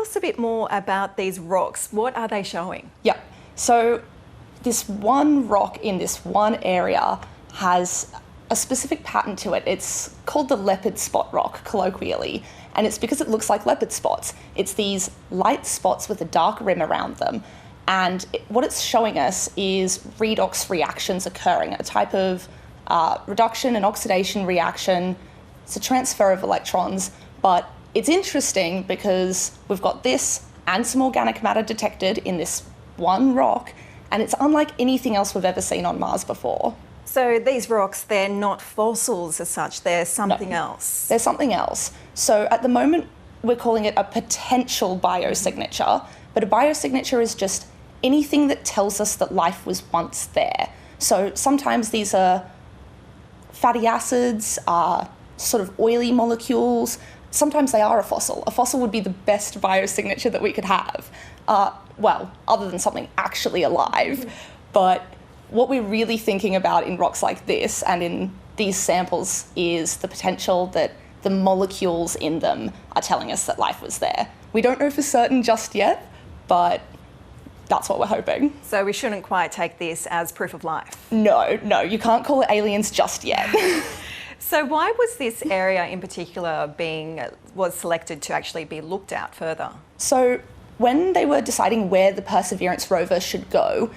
tell us a bit more about these rocks. What are they showing? Yeah, so this one rock in this one area has a specific pattern to it. It's called the leopard spot rock, colloquially, and it's because it looks like leopard spots. It's these light spots with a dark rim around them, and what it's showing us is redox reactions occurring, a type of reduction and oxidation reaction. It's a transfer of electrons, but it's interesting because we've got this and some organic matter detected in this one rock, and it's unlike anything else we've ever seen on Mars before. So these rocks, they're not fossils as such, they're something else. They're something else. So at the moment, we're calling it a potential biosignature, but a biosignature is just anything that tells us that life was once there. So sometimes these are fatty acids, sort of oily molecules. Sometimes they are a fossil. A fossil would be the best biosignature that we could have. Well, other than something actually alive. But what we're really thinking about in rocks like this and in these samples is the potential that the molecules in them are telling us that life was there. We don't know for certain just yet, but that's what we're hoping. So we shouldn't quite take this as proof of life? No, you can't call it aliens just yet. So why was this area in particular was selected to actually be looked at further? So when they were deciding where the Perseverance rover should go,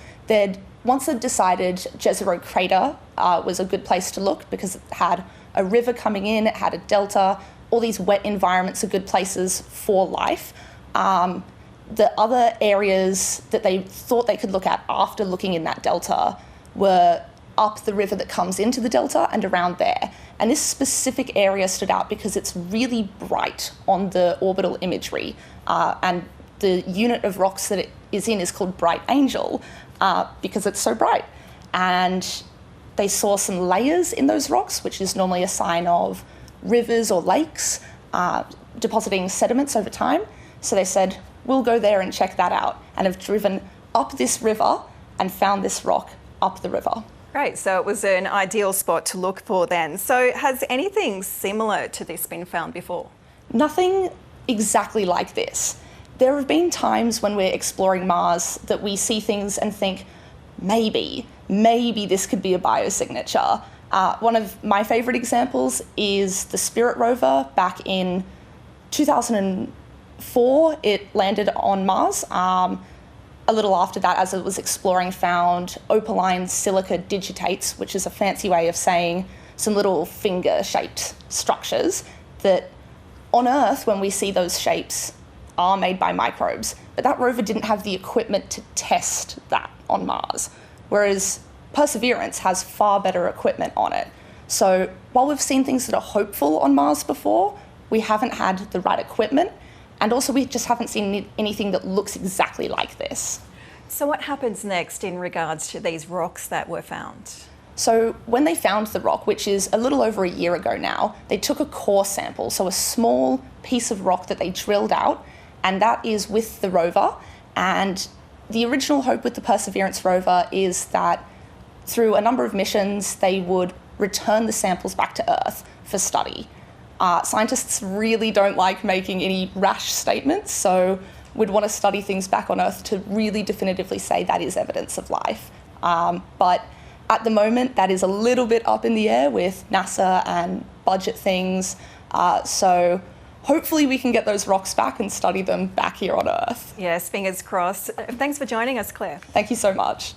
once they'd decided Jezero Crater was a good place to look because it had a river coming in, it had a delta, all these wet environments are good places for life. The other areas that they thought they could look at after looking in that delta were up the river that comes into the delta and around there. And this specific area stood out because it's really bright on the orbital imagery. And the unit of rocks that it is in is called Bright Angel because it's so bright. And they saw some layers in those rocks, which is normally a sign of rivers or lakes depositing sediments over time. So they said, we'll go there and check that out, and have driven up this river and found this rock up the river. Great, so it was an ideal spot to look for then. So has anything similar to this been found before? Nothing exactly like this. There have been times when we're exploring Mars that we see things and think, maybe this could be a biosignature. One of my favourite examples is the Spirit rover back in 2004. It landed on Mars. A little after that, as it was exploring, found opaline silica digitates, which is a fancy way of saying some little finger-shaped structures that on Earth, when we see those shapes, are made by microbes. But that rover didn't have the equipment to test that on Mars, whereas Perseverance has far better equipment on it. So while we've seen things that are hopeful on Mars before, we haven't had the right equipment, and also we just haven't seen anything that looks exactly like this. So what happens next in regards to these rocks that were found? So when they found the rock, which is a little over a year ago now, they took a core sample, so a small piece of rock that they drilled out, and that is with the rover. And the original hope with the Perseverance rover is that through a number of missions, they would return the samples back to Earth for study. Scientists really don't like making any rash statements, so we'd want to study things back on Earth to really definitively say that is evidence of life. But at the moment, that is a little bit up in the air with NASA and budget things. So hopefully we can get those rocks back and study them back here on Earth. Yes, fingers crossed. Thanks for joining us, Claire. Thank you so much.